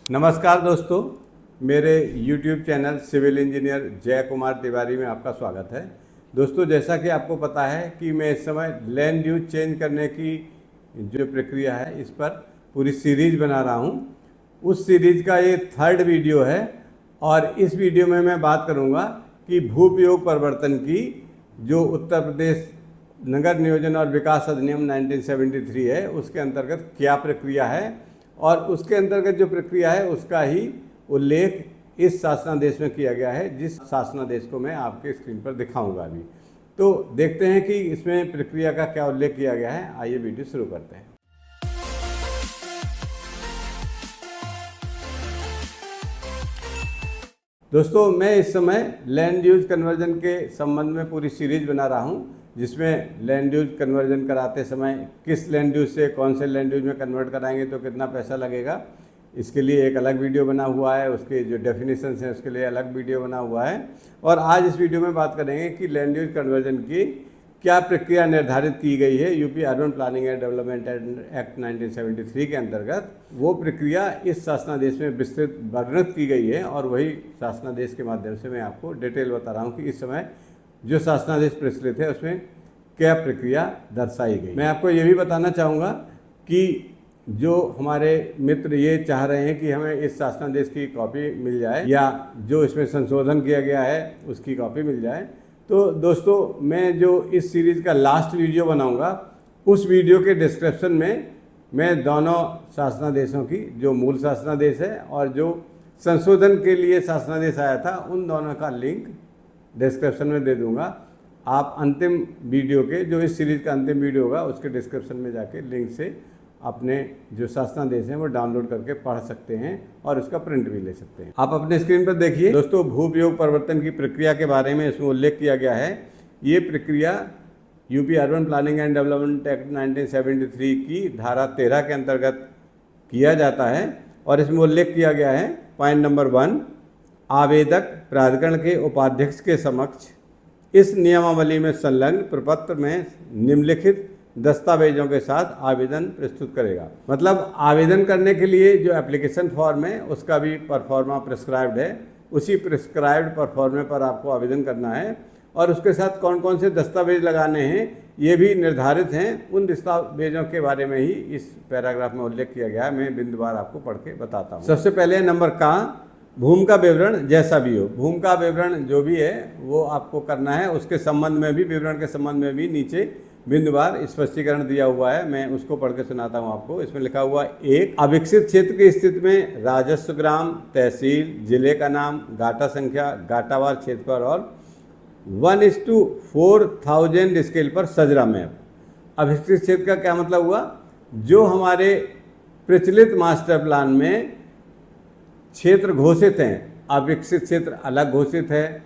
नमस्कार दोस्तों, मेरे YouTube चैनल सिविल इंजीनियर जय कुमार तिवारी में आपका स्वागत है। दोस्तों, जैसा कि आपको पता है कि मैं इस समय लैंड यूज चेंज करने की जो प्रक्रिया है इस पर पूरी सीरीज बना रहा हूँ। उस सीरीज का ये 3rd वीडियो है और इस वीडियो में मैं बात करूँगा कि भूप्रयोग परिवर्तन की जो उत्तर प्रदेश नगर नियोजन और विकास अधिनियम 1973 है उसके अंतर्गत क्या प्रक्रिया है और उसके अंतर्गत जो प्रक्रिया है उसका ही उल्लेख इस शासनादेश में किया गया है, जिस शासनादेश को मैं आपके स्क्रीन पर दिखाऊंगा अभी। तो देखते हैं कि इसमें प्रक्रिया का क्या उल्लेख किया गया है। आइए वीडियो शुरू करते हैं। दोस्तों, मैं इस समय लैंड यूज कन्वर्जन के संबंध में पूरी सीरीज बना रहा हूं, जिसमें लैंड यूज कन्वर्जन कराते समय किस लैंड यूज से कौन से लैंड यूज में कन्वर्ट कराएंगे तो कितना पैसा लगेगा, इसके लिए एक अलग वीडियो बना हुआ है। उसके जो डेफिनेशंस हैं उसके लिए अलग वीडियो बना हुआ है। और आज इस वीडियो में बात करेंगे कि लैंड यूज कन्वर्जन की क्या प्रक्रिया निर्धारित की गई है UP urban planning and development act 1973 के अंतर्गत। वो प्रक्रिया इस शासनादेश में विस्तृत वर्णित की गई है और वही शासनादेश के माध्यम से मैं आपको डिटेल बता रहा हूँ कि इस समय जो शासनादेश प्रचलित है उसमें क्या प्रक्रिया दर्शाई गई। मैं आपको ये भी बताना चाहूँगा कि जो हमारे मित्र ये चाह रहे हैं कि हमें इस शासनादेश की कॉपी मिल जाए या जो इसमें संशोधन किया गया है उसकी कॉपी मिल जाए, तो दोस्तों मैं जो इस सीरीज़ का लास्ट वीडियो बनाऊंगा उस वीडियो के डिस्क्रिप्शन में मैं दोनों शासनादेशों की, जो मूल शासनादेश है और जो संशोधन के लिए शासनादेश आया था, उन दोनों का लिंक डिस्क्रिप्शन में दे दूंगा। आप अंतिम वीडियो के, जो इस सीरीज़ का अंतिम वीडियो होगा, उसके डिस्क्रिप्शन में जाके लिंक से अपने जो शासनादेश हैं वो डाउनलोड करके पढ़ सकते हैं और उसका प्रिंट भी ले सकते हैं। आप अपने स्क्रीन पर देखिए दोस्तों, भूप्रयोग परिवर्तन की प्रक्रिया के बारे में इसमें उल्लेख किया गया है। ये प्रक्रिया UP urban planning and development act 1973 की धारा 13 के अंतर्गत किया जाता है और इसमें उल्लेख किया गया है पॉइंट नंबर 1, आवेदक प्राधिकरण के उपाध्यक्ष के समक्ष इस नियमावली में संलग्न प्रपत्र में निम्नलिखित दस्तावेजों के साथ आवेदन प्रस्तुत करेगा। मतलब आवेदन करने के लिए जो एप्लीकेशन फॉर्म है उसका भी परफॉर्मा प्रिस्क्राइब्ड है, उसी प्रिस्क्राइब्ड परफॉर्मे पर आपको आवेदन करना है और उसके साथ कौन कौन से दस्तावेज लगाने हैं ये भी निर्धारित हैं। उन दस्तावेजों के बारे में ही इस पैराग्राफ में उल्लेख किया गया है। मैं बिंदुवार आपको पढ़ के बताता हूँ। सबसे पहले नंबर का भूमि का विवरण जैसा भी हो, भूमि का विवरण जो भी है वो आपको करना है। उसके संबंध में भी, विवरण के संबंध में भी नीचे बिंदुवार स्पष्टीकरण दिया हुआ है, मैं उसको पढ़ के सुनाता हूँ आपको। इसमें लिखा हुआ 1, अविकसित क्षेत्र की स्थिति में राजस्व ग्राम, तहसील, जिले का नाम, गाटा संख्या, गाटावार क्षेत्रफल और 1:4000 स्केल पर सजरा मैप। अविकसित क्षेत्र का क्या मतलब हुआ? जो हमारे प्रचलित मास्टर प्लान में क्षेत्र घोषित हैं, अविकसित क्षेत्र अलग घोषित है,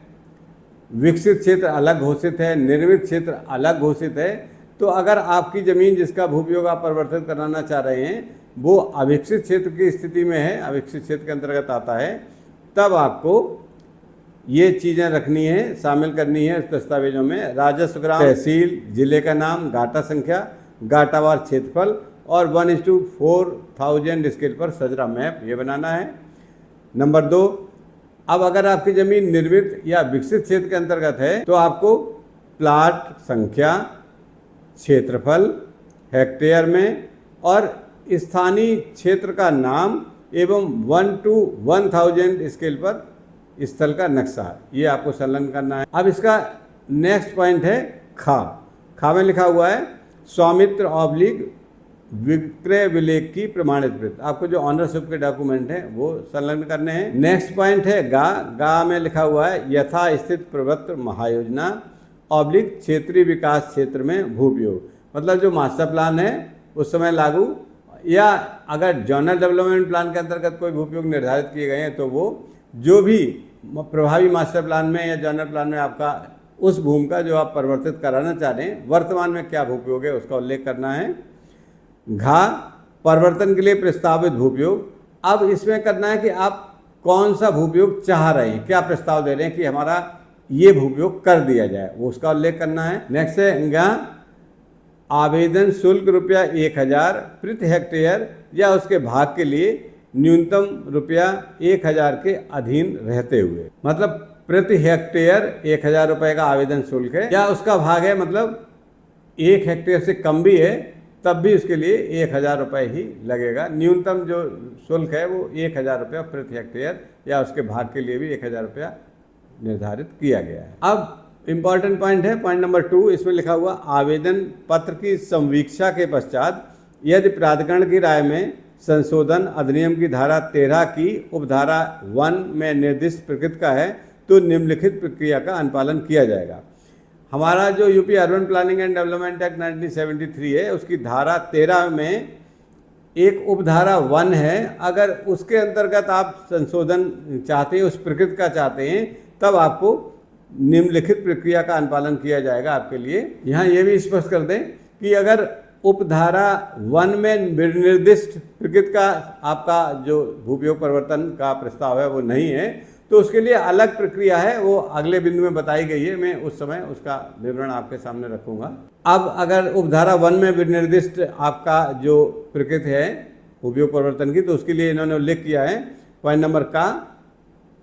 विकसित क्षेत्र अलग घोषित है, निर्मित क्षेत्र अलग घोषित है। तो अगर आपकी ज़मीन जिसका भूप्रयोग आप परिवर्तित कराना चाह रहे हैं वो अविकसित क्षेत्र की स्थिति में है, अविकसित क्षेत्र के अंतर्गत आता है, तब आपको ये चीज़ें रखनी है, शामिल करनी है इस दस्तावेजों में। राजस्व ग्राम, तहसील, जिले का नाम, गाटा संख्या, गाटावार क्षेत्रफल और 1:4000 स्केल पर सजरा मैप, ये बनाना है। नंबर 2, अब अगर आपकी ज़मीन निर्मित या विकसित क्षेत्र के अंतर्गत है तो आपको प्लाट संख्या, क्षेत्रफल हेक्टेयर में और स्थानीय क्षेत्र का नाम एवं 1:1000 स्केल पर स्थल का नक्शा, ये आपको संलग्न करना है। अब इसका नेक्स्ट पॉइंट है खा में लिखा हुआ है स्वामित्व ऑब्लिक विक्रय विलेख की प्रमाणित प्रति। आपको जो ऑनरशिप के डॉक्यूमेंट हैं वो संलग्न करने हैं। नेक्स्ट पॉइंट है गा में लिखा हुआ है यथास्थित प्रवृत्त महायोजना ऑब्लिक क्षेत्रीय विकास क्षेत्र में भूप्रयोग। मतलब जो मास्टर प्लान है उस समय लागू, या अगर जोनल डेवलपमेंट प्लान के अंतर्गत कोई भूप्रयोग निर्धारित किए गए हैं तो वो जो भी प्रभावी मास्टर प्लान में या जोनल प्लान में आपका उस भूमि का जो आप परिवर्तित कराना चाह रहे हैं वर्तमान में क्या भूप्रयोग है उसका उल्लेख करना है। परिवर्तन के लिए प्रस्तावित भूप्रयोग। अब इसमें करना है कि आप कौन सा भूप्रयोग चाह रहे हैं, क्या प्रस्ताव दे रहे हैं कि हमारा ये भूप्रयोग कर दिया जाए, वो उसका उल्लेख करना है। नेक्स्ट है आवेदन शुल्क ₹1000 प्रति हेक्टेयर या उसके भाग के लिए न्यूनतम रुपया 1000 के अधीन रहते हुए, मतलब प्रति हेक्टेयर 1000 रुपये का आवेदन शुल्क है, या उसका भाग है मतलब 1 हेक्टेयर से कम भी है तब भी उसके लिए 1000 रुपये ही लगेगा। न्यूनतम जो शुल्क है वो 1000 रुपया प्रति हेक्टेयर या उसके भाग के लिए भी 1000 रुपया निर्धारित किया गया है। अब इम्पॉर्टेंट पॉइंट है पॉइंट नंबर 2, इसमें लिखा हुआ आवेदन पत्र की संवीक्षा के पश्चात यदि प्राधिकरण की राय में संशोधन अधिनियम की धारा 13 की उपधारा 1 में निर्दिष्ट प्रकृति का है तो निम्नलिखित प्रक्रिया का अनुपालन किया जाएगा। हमारा जो UP urban planning and development act 1973 है उसकी धारा 13 में एक उपधारा 1 है, अगर उसके अंतर्गत आप संशोधन चाहते हैं, उस प्रकृति का चाहते हैं, तब आपको निम्नलिखित प्रक्रिया का अनुपालन किया जाएगा आपके लिए। यहाँ ये भी स्पष्ट कर दें कि अगर उपधारा 1 में निर्दिष्ट प्रकृति का आपका जो भूपयोग परिवर्तन का प्रस्ताव है वो नहीं है तो उसके लिए अलग प्रक्रिया है, वो अगले बिंदु में बताई गई है, मैं उस समय उसका विवरण आपके सामने रखूंगा। अब अगर उपधारा 1 में विनिर्दिष्ट आपका जो प्रकृति है भूपयोग परिवर्तन की, तो उसके लिए इन्होंने उल्लेख किया है पॉइंट नंबर का,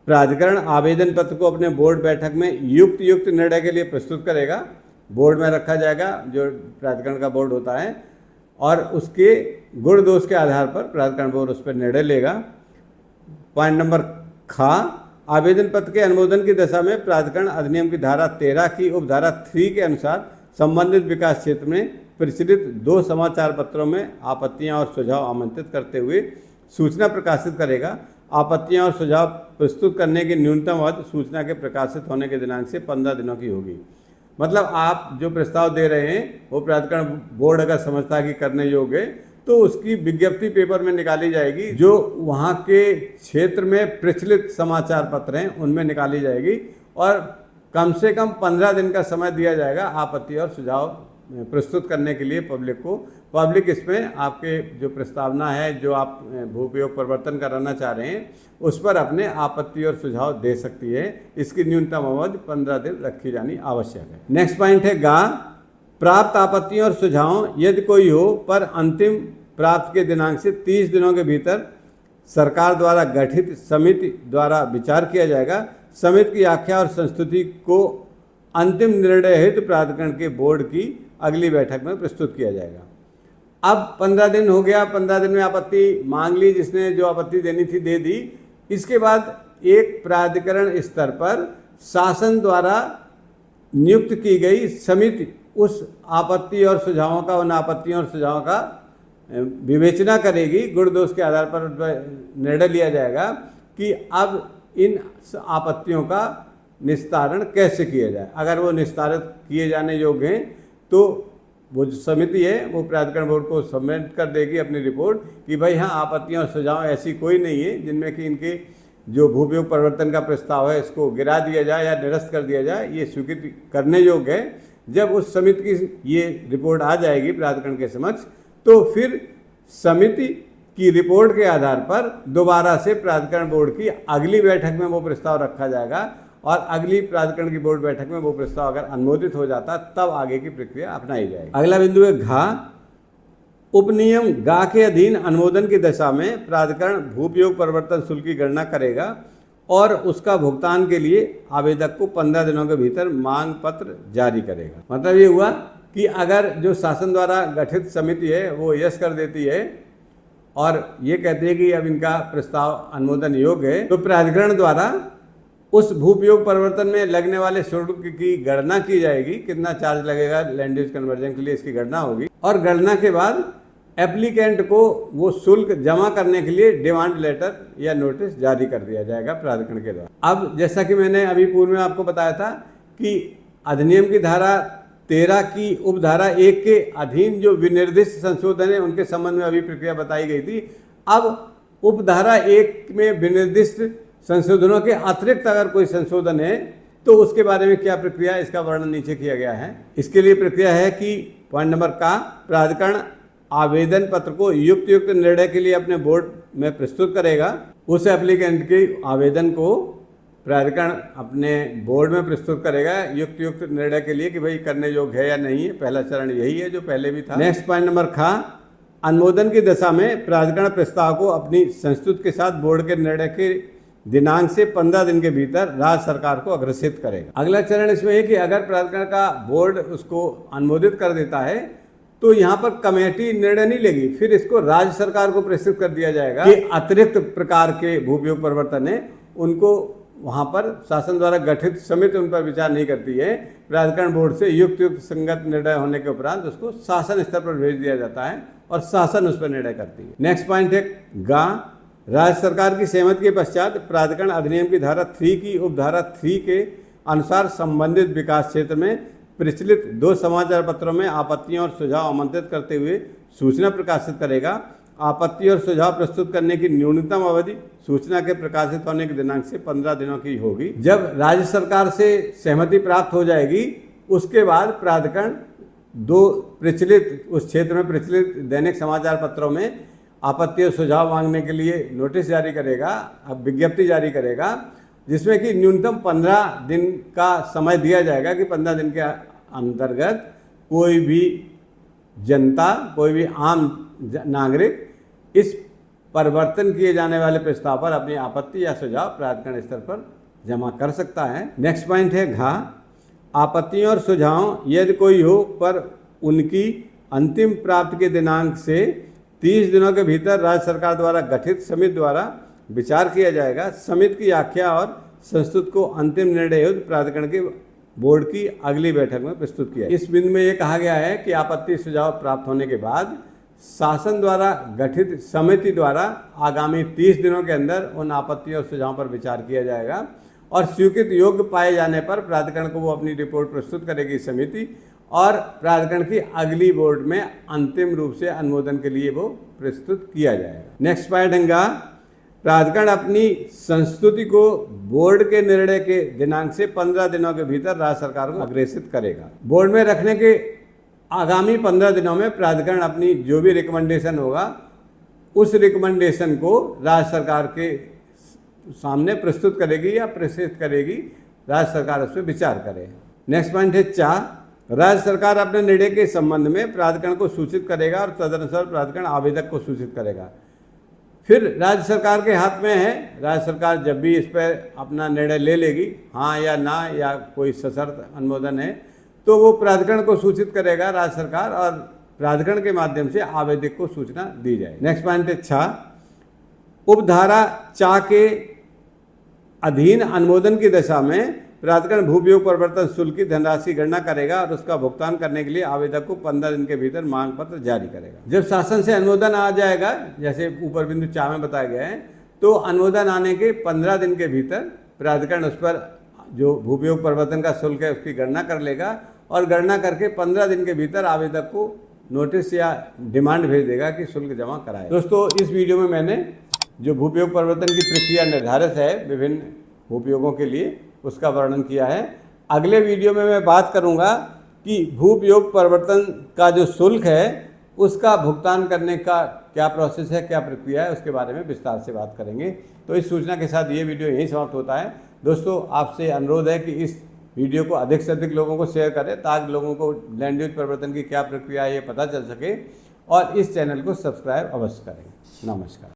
प्राधिकरण आवेदन पत्र को अपने बोर्ड बैठक में युक्त निर्णय के लिए प्रस्तुत करेगा, बोर्ड में रखा जाएगा जो प्राधिकरण का बोर्ड होता है, और उसके गुण दोष के आधार पर प्राधिकरण बोर्ड उस पर निर्णय लेगा। पॉइंट नंबर खा, आवेदन पत्र के अनुमोदन की दशा में प्राधिकरण अधिनियम की धारा 13 की उपधारा 3 के अनुसार संबंधित विकास क्षेत्र में प्रचलित 2 समाचार पत्रों में आपत्तियां और सुझाव आमंत्रित करते हुए सूचना प्रकाशित करेगा। आपत्तियां और सुझाव प्रस्तुत करने की न्यूनतम अवधि सूचना के प्रकाशित होने के दिनांक से 15 दिनों की होगी। मतलब आप जो प्रस्ताव दे रहे हैं वो प्राधिकरण बोर्ड अगर समझता है कि करने योग्य है तो उसकी विज्ञप्ति पेपर में निकाली जाएगी, जो वहाँ के क्षेत्र में प्रचलित समाचार पत्र हैं उनमें निकाली जाएगी, और कम से कम 15 दिन का समय दिया जाएगा आपत्ति और सुझाव प्रस्तुत करने के लिए पब्लिक को। पब्लिक इसमें आपके जो प्रस्तावना है, जो आप भूपयोग परिवर्तन कराना चाह रहे हैं, उस पर अपने आपत्ति और सुझाव दे सकती है। इसकी न्यूनतम अवधि 15 दिन रखी जानी आवश्यक है। नेक्स्ट पॉइंट है गा, प्राप्त आपत्तियों और सुझाव यदि कोई हो पर अंतिम प्राप्त के दिनांक से 30 दिनों के भीतर सरकार द्वारा गठित समिति द्वारा विचार किया जाएगा। समिति की आख्या और संस्तुति को अंतिम निर्णय हेतु प्राधिकरण के बोर्ड की अगली बैठक में प्रस्तुत किया जाएगा। अब 15 दिन हो गया, 15 दिन में आपत्ति मांग ली, जिसने जो आपत्ति देनी थी दे दी। इसके बाद एक प्राधिकरण स्तर पर शासन द्वारा नियुक्त की गई समिति उस आपत्ति और सुझावों का, उन आपत्तियों और सुझावों का विवेचना करेगी। गुण दोष के आधार पर निर्णय लिया जाएगा कि अब इन आपत्तियों का निस्तारण कैसे किया जाए। अगर वो निस्तारित किए जाने योग्य हैं तो वो जो समिति है वो प्राधिकरण बोर्ड को सबमिट कर देगी अपनी रिपोर्ट कि भाई हाँ आपत्तियाँ और सुझाव ऐसी कोई नहीं है जिनमें कि इनके जो भूपयोग परिवर्तन का प्रस्ताव है इसको गिरा दिया जाए या निरस्त कर दिया जाए, ये स्वीकृति करने योग्य है। जब उस समिति की ये रिपोर्ट आ जाएगी प्राधिकरण के समक्ष तो फिर समिति की रिपोर्ट के आधार पर दोबारा से प्राधिकरण बोर्ड की अगली बैठक में वो प्रस्ताव रखा जाएगा, और अगली प्राधिकरण की बोर्ड बैठक में वो प्रस्ताव अगर अनुमोदित हो जाता तब आगे की प्रक्रिया अपनाई जाएगी। अगला बिंदु है घा, उपनियम गा के अधीन अनुमोदन की दशा में प्राधिकरण भूपयोग परिवर्तन शुल्क की गणना करेगा और उसका भुगतान के लिए आवेदक को 15 दिनों के भीतर मांग पत्र जारी करेगा। मतलब ये हुआ कि अगर जो शासन द्वारा गठित समिति है वो यस कर देती है और ये कहती है कि अब इनका प्रस्ताव अनुमोदन योग्य है, तो प्राधिकरण द्वारा उस भूपयोग परिवर्तन में लगने वाले शुल्क की गणना की जाएगी। कितना चार्ज लगेगा लैंड यूज कन्वर्जन के लिए, इसकी गणना होगी, और गणना के बाद एप्लीकेंट को वो शुल्क जमा करने के लिए डिमांड लेटर या नोटिस जारी कर दिया जाएगा प्राधिकरण के द्वारा। अब जैसा कि मैंने अभी पूर्व में आपको बताया था कि अधिनियम की धारा 13 की उपधारा 1 के अधीन जो विनिर्दिष्ट संशोधन है उनके संबंध में अभी प्रक्रिया बताई गई थी। अब उपधारा 1 में विनिर्दिष्ट संशोधनों के अतिरिक्त अगर कोई संशोधन है तो उसके बारे में क्या प्रक्रिया, इसका वर्णन नीचे किया गया है। इसके लिए प्रक्रिया है कि पॉइंट नंबर का, प्राधिकरण आवेदन पत्र को युक्त निर्णय के लिए अपने बोर्ड में प्रस्तुत करेगा। उस एप्लीकेंट के आवेदन को प्राधिकरण अपने बोर्ड में प्रस्तुत करेगा युक्त निर्णय के लिए कि भाई करने योग्य है या नहीं है। पहला चरण यही है जो पहले भी था। नेक्स्ट पॉइंट नंबर खा, अनुमोदन की दशा में प्राधिकरण प्रस्ताव को अपनी संस्तुति के साथ बोर्ड के निर्णय के दिनांक से 15 दिन के भीतर राज्य सरकार को अग्रेसित करेगा। अगला चरण इसमें है कि अगर प्राधिकरण का बोर्ड उसको अनुमोदित कर देता है तो यहाँ पर कमेटी निर्णय नहीं लेगी, फिर इसको राज्य सरकार को प्रेषित कर दिया जाएगा कि अतिरिक्त प्रकार के भूपयोग परिवर्तन है उनको वहाँ पर शासन द्वारा गठित समिति उन पर विचार नहीं करती है। प्राधिकरण बोर्ड से युक्त संगत निर्णय होने के उपरांत उसको शासन स्तर पर भेज दिया जाता है और शासन उस पर निर्णय करती है। नेक्स्ट पॉइंट है गा, राज्य सरकार की सहमति के पश्चात प्राधिकरण अधिनियम की धारा 3 की उपधारा 3 के अनुसार संबंधित विकास क्षेत्र में प्रचलित 2 समाचार पत्रों में आपत्तियों और सुझाव आमंत्रित करते हुए सूचना प्रकाशित करेगा। आपत्ति और सुझाव प्रस्तुत करने की न्यूनतम अवधि सूचना के प्रकाशित होने के दिनांक से 15 दिनों की होगी। जब राज्य सरकार से सहमति प्राप्त हो जाएगी उसके बाद प्राधिकरण 2 प्रचलित उस क्षेत्र में प्रचलित दैनिक समाचार पत्रों में आपत्ति और सुझाव मांगने के लिए नोटिस जारी करेगा, अब विज्ञप्ति जारी करेगा, जिसमें कि न्यूनतम 15 दिन का समय दिया जाएगा कि 15 दिन के अंतर्गत कोई भी जनता, कोई भी आम नागरिक इस परिवर्तन किए जाने वाले प्रस्ताव पर अपनी आपत्ति या सुझाव प्राधिकरण स्तर पर जमा कर सकता है। नेक्स्ट पॉइंट है घ, आपत्तियों और सुझाव यदि कोई हो पर उनकी अंतिम प्राप्ति के दिनांक से 30 दिनों के भीतर राज्य सरकार द्वारा गठित समिति द्वारा विचार किया जाएगा। समिति की आख्या और संस्तुति को अंतिम निर्णय हेतु प्राधिकरण के बोर्ड की अगली बैठक में प्रस्तुत किया। इस बिंदु में यह कहा गया है कि आपत्ति सुझाव प्राप्त होने के बाद शासन द्वारा गठित समिति द्वारा आगामी 30 दिनों के अंदर उन आपत्तियों और सुझावों पर विचार किया जाएगा और स्वीकृत योग्य पाए जाने पर प्राधिकरण को वो अपनी रिपोर्ट प्रस्तुत करेगी समिति और प्राधिकरण की अगली बोर्ड में अंतिम रूप से अनुमोदन के लिए वो प्रस्तुत किया जाएगा। नेक्स्ट पॉइंट है प्राधिकरण अपनी संस्तुति को बोर्ड के निर्णय के दिनांक से 15 दिनों के भीतर राज्य सरकार को अग्रेसित करेगा। बोर्ड में रखने के आगामी 15 दिनों में प्राधिकरण अपनी जो भी रिकमेंडेशन होगा उस रिकमेंडेशन को राज्य सरकार के सामने प्रस्तुत करेगी या प्रेषित करेगी, राज्य सरकार उस पर विचार करे। नेक्स्ट पॉइंट है चा, राज्य सरकार अपने निर्णय के संबंध में प्राधिकरण को सूचित करेगा और तदनुसार प्राधिकरण आवेदक को सूचित करेगा। फिर राज्य सरकार के हाथ में है, राज्य सरकार जब भी इस पर अपना निर्णय ले लेगी, हाँ या ना या कोई सशर्त अनुमोदन है, तो वो प्राधिकरण को सूचित करेगा राज्य सरकार और प्राधिकरण के माध्यम से आवेदक को सूचना दी जाए। नेक्स्ट पॉइंट है छा, उपधारा चा के अधीन अनुमोदन की दशा में प्राधिकरण भूपयोग परिवर्तन शुल्क की धनराशि गणना करेगा और उसका भुगतान करने के लिए आवेदक को 15 दिन के भीतर मांग पत्र जारी करेगा। जब शासन से अनुमोदन आ जाएगा, जैसे ऊपर बिंदु 4 में बताया गया है, तो अनुमोदन आने के 15 दिन के भीतर प्राधिकरण उस पर जो भूपयोग परिवर्तन का शुल्क है उसकी गणना कर लेगा और गणना करके 15 दिन के भीतर आवेदक को नोटिस या डिमांड भेज देगा कि शुल्क जमा कराए। दोस्तों, इस वीडियो में मैंने जो भूपयोग परिवर्तन की प्रक्रिया निर्धारित है विभिन्न भूपयोगों के लिए उसका वर्णन किया है। अगले वीडियो में मैं बात करूंगा कि भूपयोग परिवर्तन का जो शुल्क है उसका भुगतान करने का क्या प्रोसेस है, क्या प्रक्रिया है, उसके बारे में विस्तार से बात करेंगे। तो इस सूचना के साथ ये वीडियो यहीं समाप्त होता है। दोस्तों, आपसे अनुरोध है कि इस वीडियो को अधिक से अधिक लोगों को शेयर करें ताकि लोगों को लैंड यूज परिवर्तन की क्या प्रक्रिया है ये पता चल सके और इस चैनल को सब्सक्राइब अवश्य करें। नमस्कार।